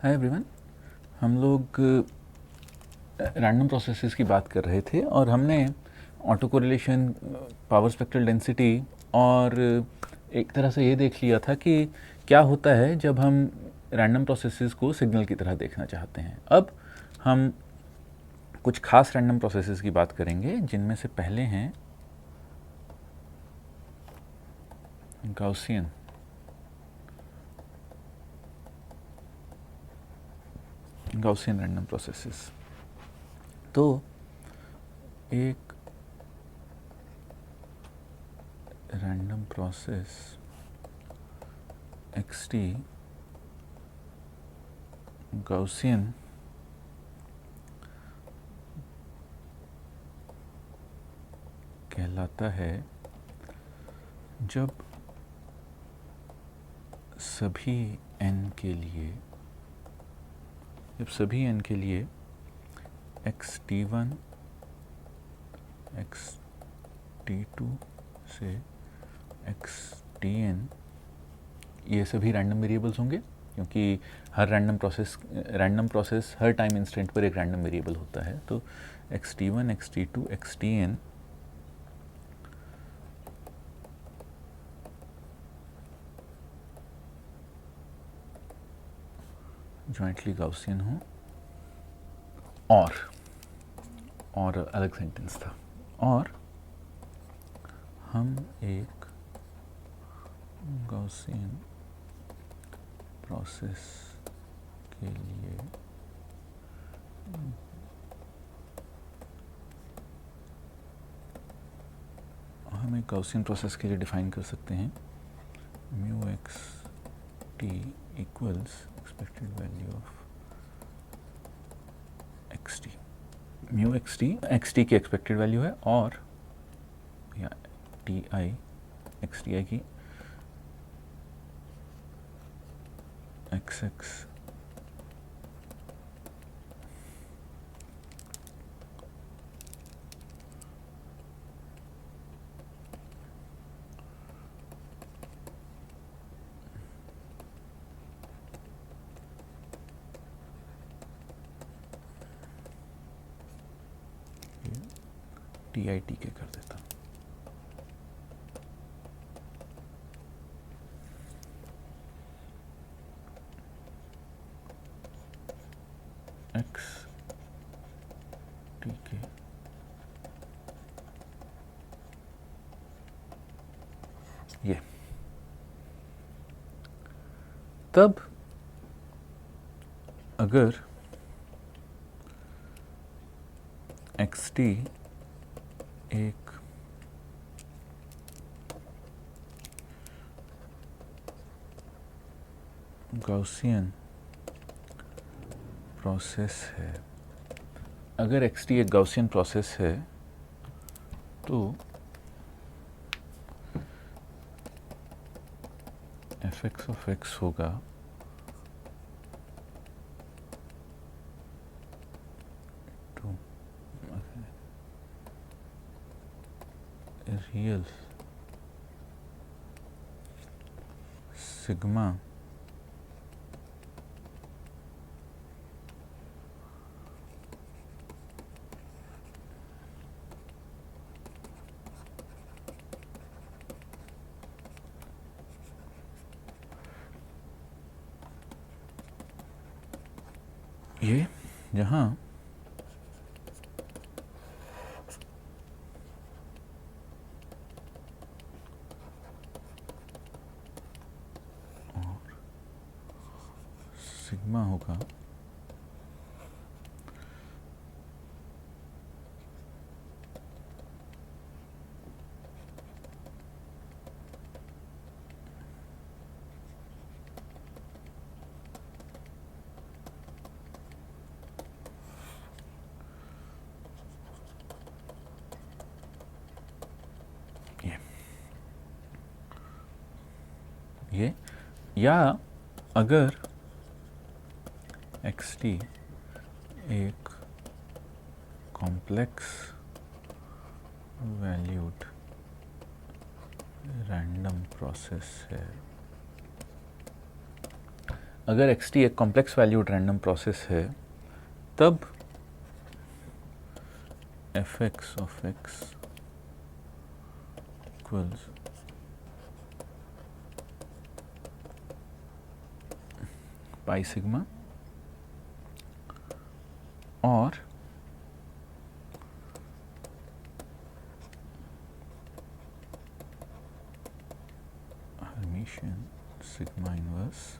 Hi everyone. हम लोग random processes की बात कर रहे थे और हमने auto correlation, power spectral density और एक तरह से ये देख लिया था कि क्या होता है जब हम रैंडम प्रोसेसेस को सिग्नल की तरह देखना चाहते हैं। अब हम कुछ खास रैंडम प्रोसेसेस की बात करेंगे, जिनमें से पहले हैं गाउसियन रैंडम प्रोसेसेस। तो एक रैंडम प्रोसेस xt गाउसियन कहलाता है जब सभी n के लिए xt1 xt2 से xtn ये सभी रैंडम वेरिएबल्स होंगे, क्योंकि हर रैंडम प्रोसेस हर टाइम इंस्टेंट पर एक रैंडम वेरिएबल होता है। तो xt1 xt2 xtn jointly Gaussian हो। और अलग सेंटेंस था। और हम एक गाउसियन प्रोसेस के लिए डिफाइन कर सकते हैं mu x t equals expected value of x t. Mu x t की एक्सपेक्टेड वैल्यू है, और या t i x t i की x x t i t के कर देता हूँ। एक्स टी के ये। तब अगर एक्स टी एक गाउसियन प्रोसेस है, तो एफ एक्स ऑफ एक्स होगा टू रियल सिग्मा ये, जहाँ सिग्मा होगा ये, या अगर एक्स टी एक कॉम्प्लेक्स वैल्यूड रैंडम प्रोसेस है, अगर एक्स टी एक कॉम्प्लेक्स वैल्यूड रैंडम प्रोसेस है तब F x of x equals pi sigma और हर्मिशियन सिग्मा इनवर्स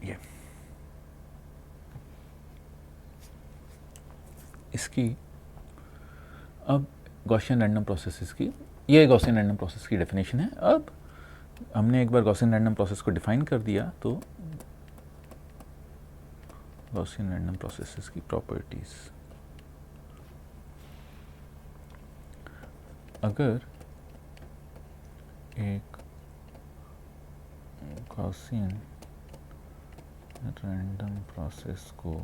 ये इसकी अब गॉसियन रैंडम प्रोसेसेस की, ये गॉसियन रैंडम प्रोसेस की डेफिनेशन है। अब हमने एक बार गॉसियन रैंडम प्रोसेस को डिफाइन कर दिया तो गॉसियन रैंडम प्रोसेसेस की प्रॉपर्टीज, अगर एक गॉसियन रैंडम प्रोसेस को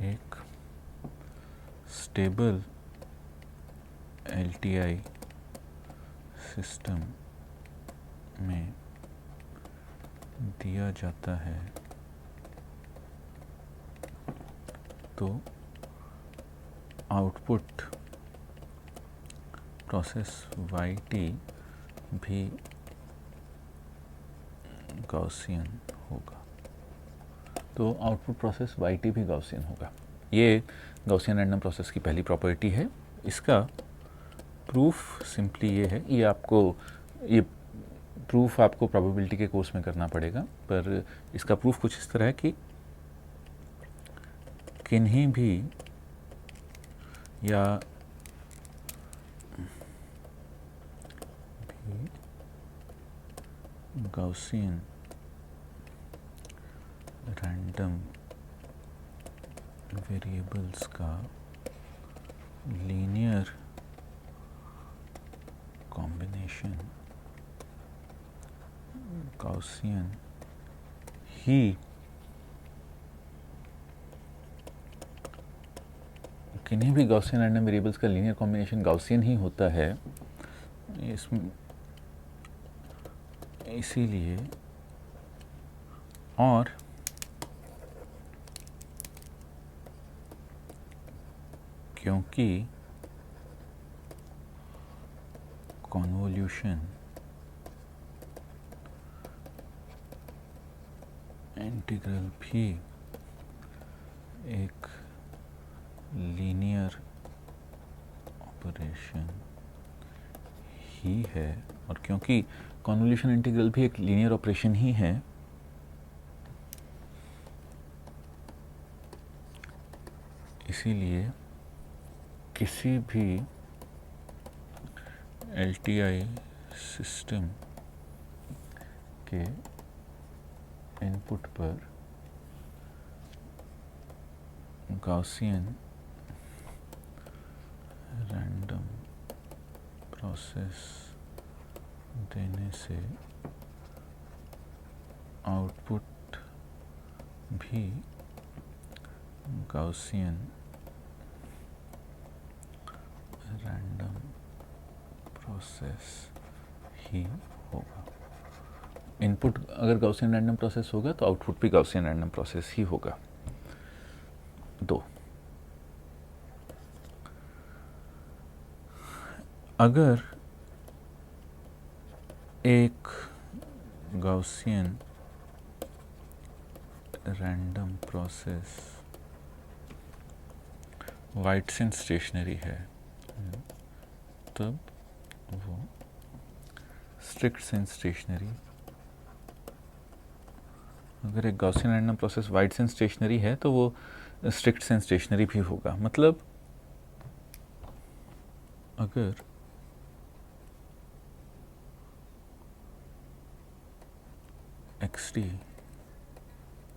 एक स्टेबल एलटीआई सिस्टम में दिया जाता है तो आउटपुट प्रोसेस yt भी गॉसियन होगा। तो आउटपुट प्रोसेस yt भी गॉसियन होगा। ये गॉसियन रैंडम प्रोसेस की पहली प्रॉपर्टी है। इसका प्रूफ सिंपली ये है, ये प्रूफ आपको प्रोबेबिलिटी के कोर्स में करना पड़ेगा, पर इसका प्रूफ कुछ इस तरह है कि किन्हीं भी या गॉसियन रैंडम वेरिएबल्स का लीनियर कॉम्बिनेशन गॉसियन ही किन्हीं भी गॉसियन रैंडम वेरिएबल्स का लीनियर कॉम्बिनेशन गॉसियन ही होता है। इसमें इसीलिए और क्योंकि कॉन्वोल्यूशन इंटीग्रल भी एक लीनियर ऑपरेशन ही है, और क्योंकि कॉन्वोल्यूशन इंटीग्रल भी एक लीनियर ऑपरेशन ही है, इसीलिए किसी भी एलटीआई सिस्टम के इनपुट पर गॉसियन रैंडम प्रोसेस देने से आउटपुट भी गॉसियन रैंडम प्रोसेस ही होगा। इनपुट अगर गॉसियन रैंडम प्रोसेस होगा तो आउटपुट भी गॉसियन रैंडम प्रोसेस ही होगा। 2, अगर एक गॉसियन रैंडम प्रोसेस वाइटसन स्टेशनरी है तब वो स्ट्रिक्ट सेंस स्टेशनरी, अगर एक गॉसियन रैंडम प्रोसेस वाइटसन स्टेशनरी है तो वो स्ट्रिक्ट सेंस स्टेशनरी भी होगा। मतलब अगर एक्स टी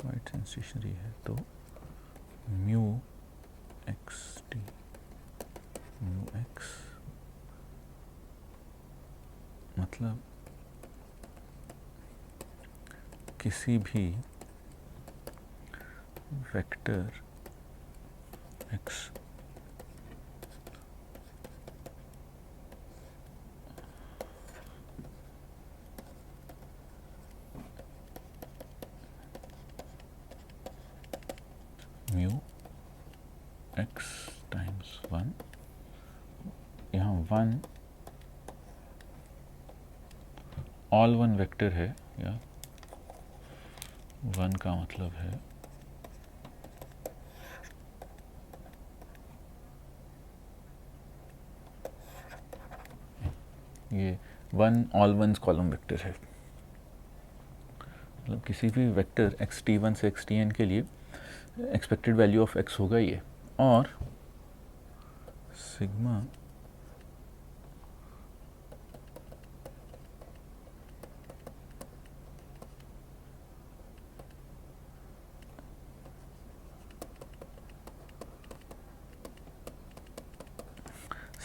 वाइटसन स्टेशनरी है तो mu x t mu x, मतलब किसी भी वेक्टर एक्स टाइम्स 1, यहाँ 1 ऑल 1 वेक्टर है, या 1 का मतलब है ये 1 ऑल 1 कॉलम वेक्टर है। मतलब किसी भी वेक्टर xt1 से xtn के लिए एक्सपेक्टेड वैल्यू ऑफ x होगा ये, और sigma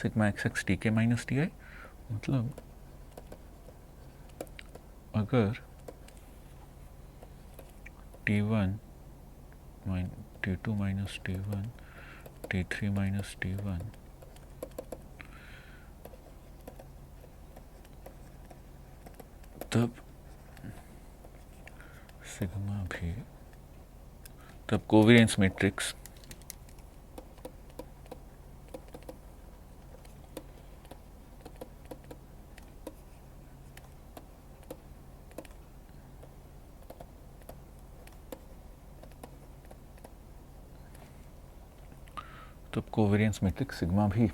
sigma X x T के माइनस टी आई, मतलब अगर T1 T2 minus T1 T3 minus T1 तब सिग्मा भी, तब कोवेरियंस मैट्रिक्स सिग्मा भी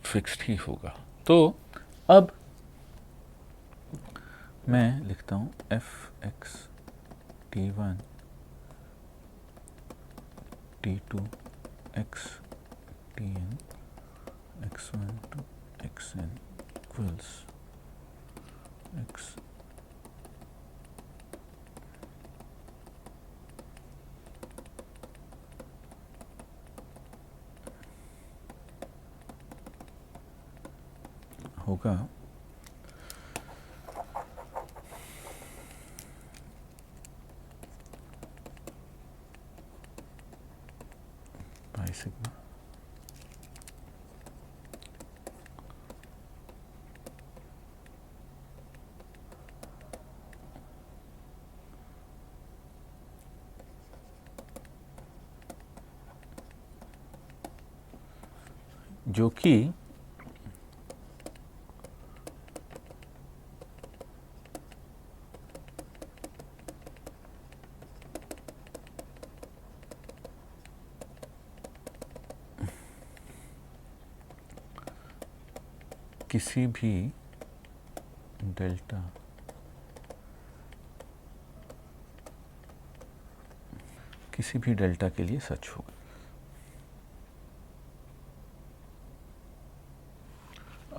फिक्स्ड ही होगा। तो अब मैं लिखता हूँ F x T1 T2 x Tn x1 to xn equals x होगा पाई सिग्मा जो कि किसी भी डेल्टा के लिए सच होगा।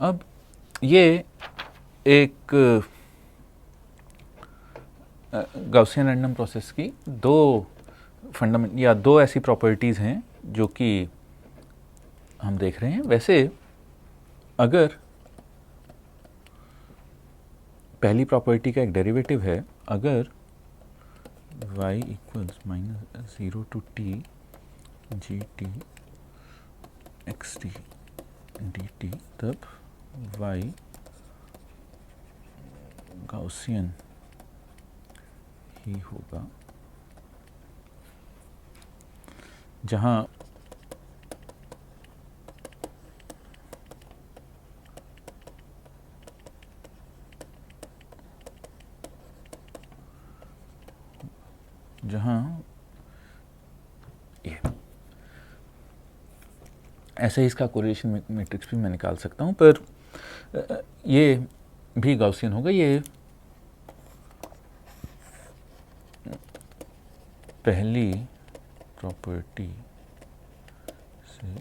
अब ये एक गॉसियन रैंडम प्रोसेस की दो ऐसी प्रॉपर्टीज़ हैं जो कि हम देख रहे हैं। वैसे अगर पहली प्रॉपर्टी का एक डेरिवेटिव है, अगर y equals -0 to t gt xt dt, तब y गॉसियन ही होगा, जहाँ ये ऐसे ही इसका कोरिलेशन मैट्रिक्स भी मैं निकाल सकता हूँ, पर ये भी गॉसियन होगा। ये पहली प्रॉपर्टी से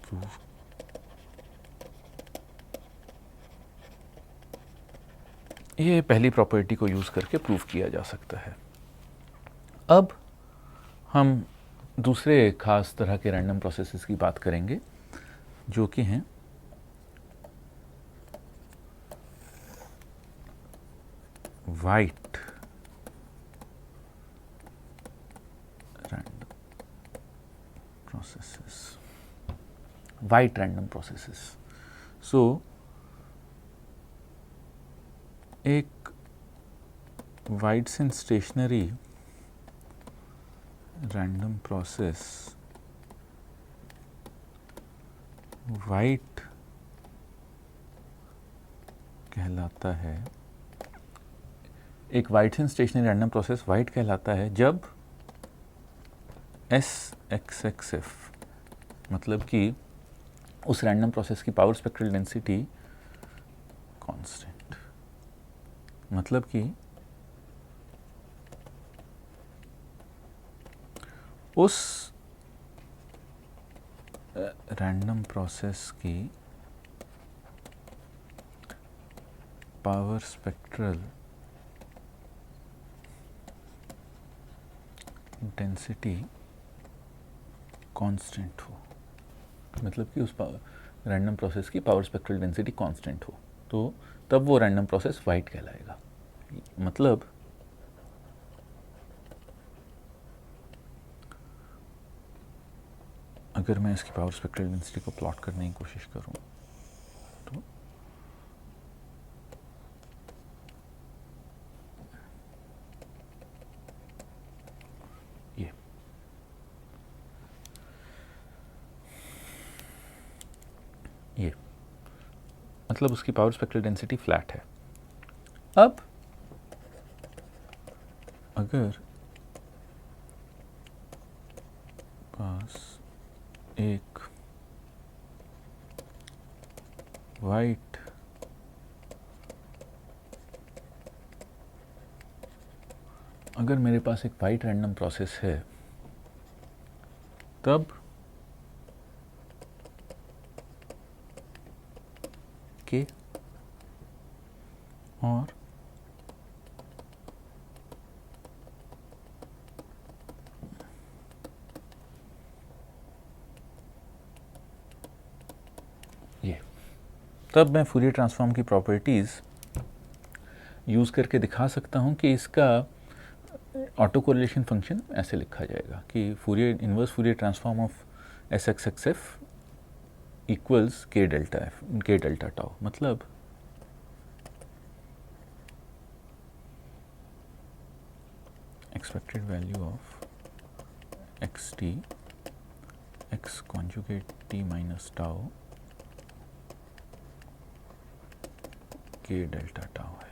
प्रूफ ये पहली प्रॉपर्टी को यूज़ करके प्रूफ किया जा सकता है। अब हम दूसरे खास तरह के रैंडम प्रोसेसेस की बात करेंगे, जो कि हैं वाइट रैंडम प्रोसेसेस। सो एक wide sense stationary random process white कहलाता है, एक white and stationary random process white कहलाता है जब SXXF, मतलब कि उस रैंडम प्रोसेस की पावर स्पेक्ट्रल डेंसिटी कांस्टेंट, मतलब कि उस रैंडम प्रोसेस की पावर स्पेक्ट्रल डेंसिटी कांस्टेंट हो, मतलब कि उस रैंडम प्रोसेस की पावर स्पेक्ट्रल डेंसिटी कांस्टेंट हो, तो तब वो रैंडम प्रोसेस वाइट कहलाएगा। मतलब अगर मैं इसकी पावर स्पेक्ट्रल डेंसिटी को प्लॉट करने की कोशिश करूं तो ये मतलब उसकी पावर स्पेक्ट्रल डेंसिटी फ्लैट है। अब अगर पास एक वाइट अगर मेरे पास एक वाइट रैंडम प्रोसेस है, तब के और ये, तब मैं फूरियर ट्रांसफॉर्म की प्रॉपर्टीज़ यूज़ करके दिखा सकता हूँ कि इसका ऑटो कोरिलेशन फंक्शन ऐसे लिखा जाएगा कि Fourier inverse Fourier transform of SXXF equals K delta tau, मतलब expected value of xt x conjugate t minus tau K delta tau है।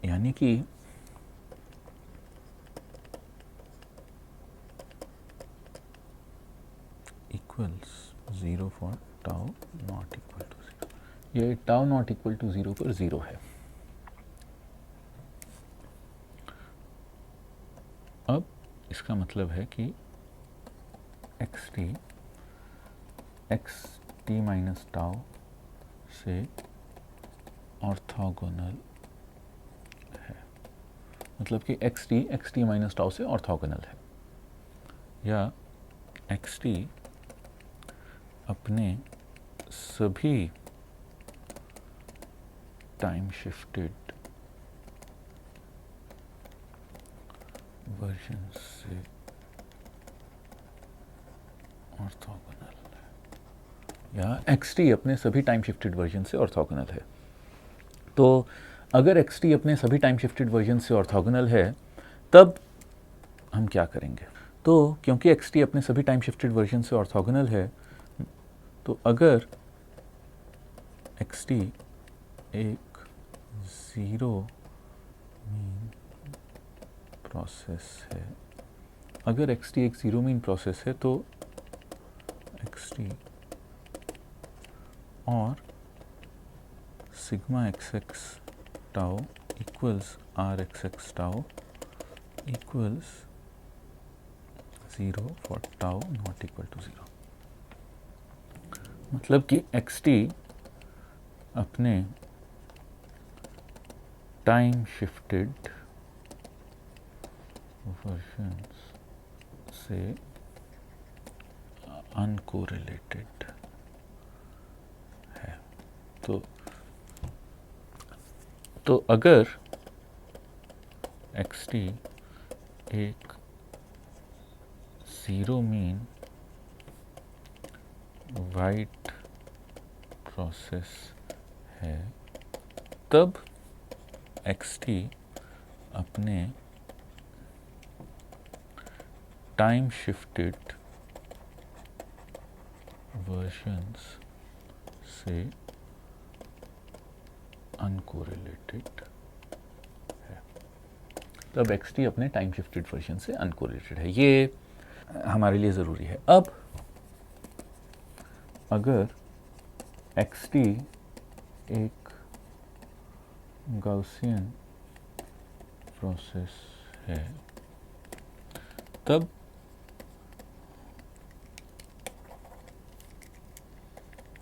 यानी कि equals 0 for tau not equal to 0, ये tau not equal to 0 पर 0 है। अब इसका मतलब है कि एक्स टी माइनस टाउ से ऑर्थोगोनल है, मतलब कि एक्स टी माइनस टाउ से ऑर्थोगोनल है, या एक्स टी अपने सभी टाइम शिफ्टेड वर्जन से ऑर्थोगोनल है, या एक्स टी अपने सभी टाइम शिफ्टेड वर्जन से ऑर्थोगोनल है। तो अगर एक्स टी अपने सभी टाइम शिफ्टेड वर्जन से ऑर्थोगोनल है, तब हम क्या करेंगे? तो क्योंकि एक्स टी अपने सभी टाइम शिफ्टेड वर्जन से ऑर्थोगोनल है, तो अगर एक्स टी एक ज़ीरो मीन प्रोसेस है, अगर एक्स टी एक ज़ीरो मीन प्रोसेस है, तो एक्स टी और sigma X X tau equals R X X tau equals 0 for tau not equal to 0, मतलब कि एक्स टी अपने टाइम शिफ्टेड वर्जन्स से अनकोरिलेटेड है। तो अगर एक्स टी एक ज़ीरो मीन वाइट प्रोसेस है, तब एक्स टी अपने टाइम शिफ्टेड वर्जन्स से अनकोरिलेटेड है। तब xt अपने टाइम शिफ्टेड वर्जन से अनकोरिलेटेड है। ये हमारे लिए ज़रूरी है। अब अगर xt एक गॉसियन प्रोसेस है, तब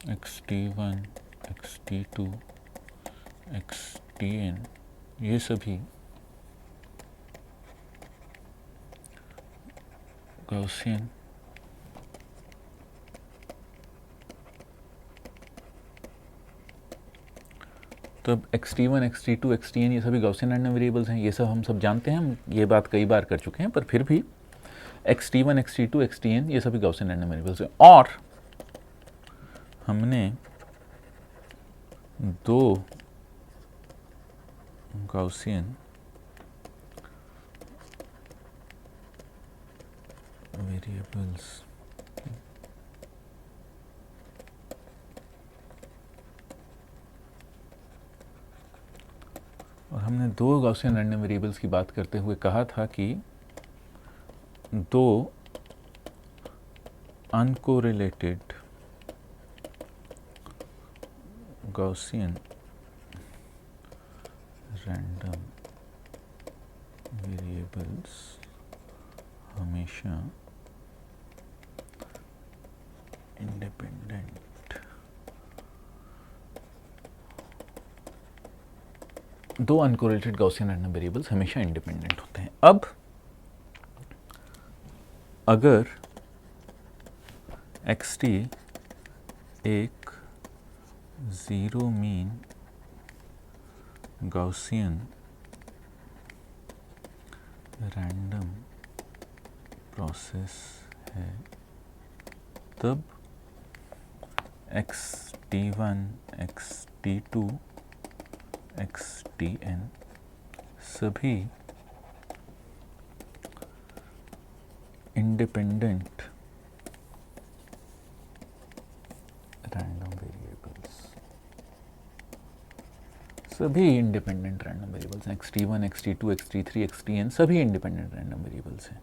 xt1, xt2, xtn ये सभी गॉसियन तब xt1, xt2, xtn ये सभी गॉसियन रैंडम वेरिएबल्स हैं। ये सब हम सब जानते हैं, हम ये बात कई बार कर चुके हैं, पर फिर भी xt1, xt2, xtn ये सभी गॉसियन रैंडम वेरिएबल्स हैं। और हमने दो गॉसियन वेरिएबल्स और हमने दो गॉसियन रैंडम वेरिएबल्स की बात करते हुए कहा था कि दो अनकोरिलेटेड गॉसियन रैंडम वेरिएबल्स हमेशा इंडिपेंडेंट दो अनकोरिलेटेड गॉसियन रैंडम वेरिएबल्स हमेशा इंडिपेंडेंट होते हैं। अब अगर xt एक zero mean Gaussian random process है, तब xt1, xt2, xtn सभी इंडिपेंडेंट रैंडम वेरिएबल्स सभी इंडिपेंडेंट रैंडम वेरिएबल्स हैं। xt1, xt2, xt3, xtn सभी इंडिपेंडेंट रैंडम वेरिएबल्स हैं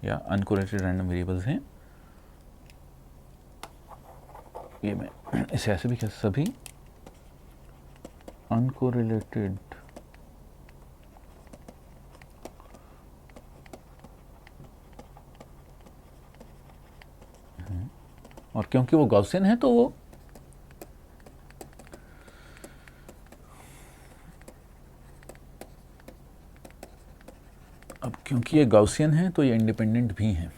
या अनकोरिलेटेड रैंडम वेरिएबल्स हैं। ये मैं इसे ऐसे भी कह सभी अनकोरिलेटेड और क्योंकि वो गॉसियन है तो वो अब क्योंकि ये गॉसियन है तो ये इंडिपेंडेंट भी हैं।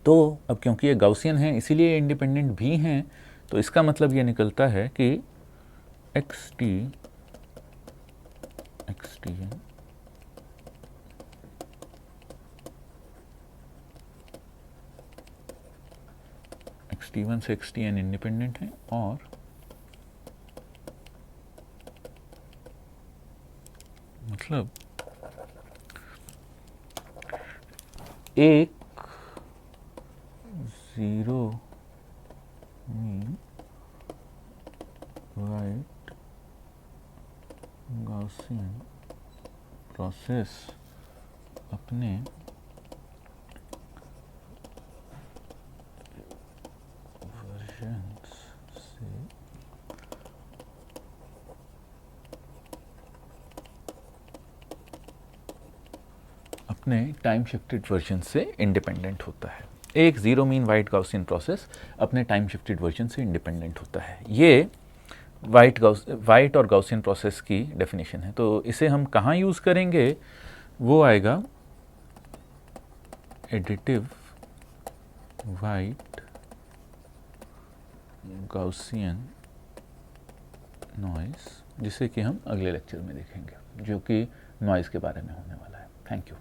तो अब क्योंकि ये गॉसियन है इसीलिए इंडिपेंडेंट भी हैं, तो इसका मतलब ये निकलता है कि xt xtn xt1 से xtn इंडिपेंडेंट है और मतलब एक zero mean white Gaussian process अपने वर्जन्स से अपने टाइम शिफ्टेड वर्जन से इंडिपेंडेंट होता है। एक zero mean white Gaussian process अपने टाइम शिफ्टेड वर्जन से इंडिपेंडेंट होता है। ये वाइट और गॉसियन प्रोसेस की डेफिनेशन है। तो इसे हम कहाँ यूज़ करेंगे, वो आएगा एडिटिव वाइट गॉसियन नॉइस, जिसे कि हम अगले लेक्चर में देखेंगे, जो कि नॉइस के बारे में होने वाला है। Thank you.